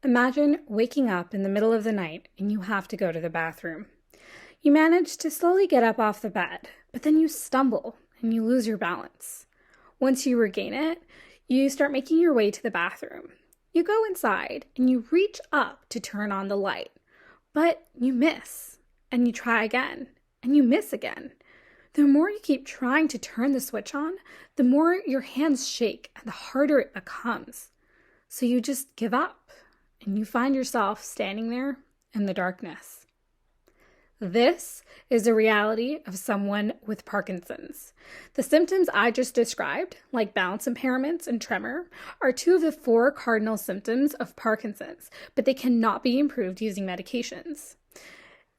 Imagine waking up in the middle of the night and you have to go to the bathroom. You manage to slowly get up off the bed, but then you stumble and you lose your balance. Once you regain it, you start making your way to the bathroom. You go inside and you reach up to turn on the light, but you miss, and you try again, and you miss again. The more you keep trying to turn the switch on, the more your hands shake and the harder it becomes. So you just give up, and you find yourself standing there in the darkness. This is the reality of someone with Parkinson's. The symptoms I just described, like balance impairments and tremor, are two of the four cardinal symptoms of Parkinson's, but they cannot be improved using medications.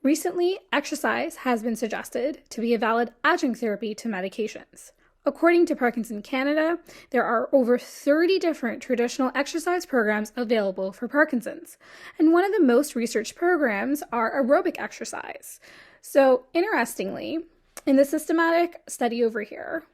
Recently, exercise has been suggested to be a valid adjunct therapy to medications. According to Parkinson Canada, there are over 30 different traditional exercise programs available for Parkinson's, and one of the most researched programs are aerobic exercise. So, interestingly, in the systematic study over here,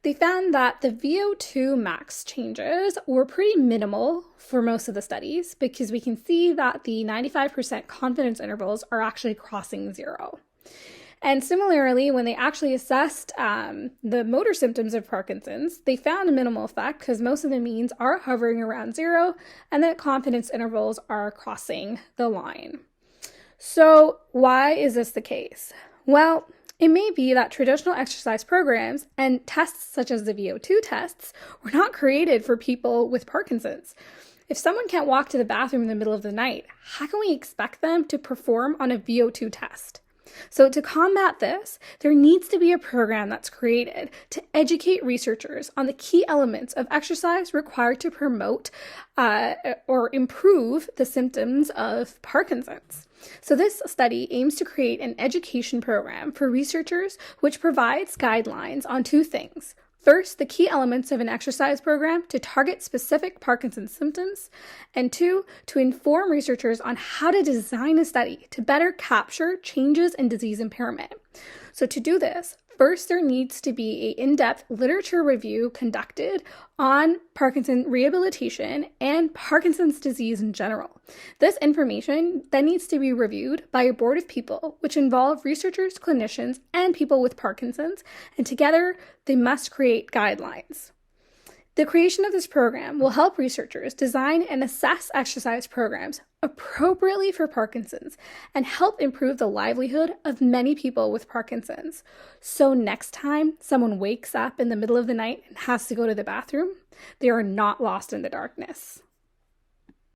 they found that the VO2 max changes were pretty minimal for most of the studies because we can see that the 95% confidence intervals are actually crossing zero. And similarly, when they actually assessed the motor symptoms of Parkinson's, they found a minimal effect because most of the means are hovering around zero and that confidence intervals are crossing the line. So why is this the case? Well, it may be that traditional exercise programs and tests such as the VO2 tests were not created for people with Parkinson's. If someone can't walk to the bathroom in the middle of the night, how can we expect them to perform on a VO2 test? So to combat this, there needs to be a program that's created to educate researchers on the key elements of exercise required to promote or improve the symptoms of Parkinson's. So this study aims to create an education program for researchers which provides guidelines on two things. First, the key elements of an exercise program to target specific Parkinson's symptoms, and two, to inform researchers on how to design a study to better capture changes in disease impairment. So to do this, first there needs to be an in-depth literature review conducted on Parkinson rehabilitation and Parkinson's disease in general. This information then needs to be reviewed by a board of people, which involve researchers, clinicians, and people with Parkinson's, and together they must create guidelines. The creation of this program will help researchers design and assess exercise programs appropriately for Parkinson's and help improve the livelihood of many people with Parkinson's. So next time someone wakes up in the middle of the night and has to go to the bathroom, they are not lost in the darkness.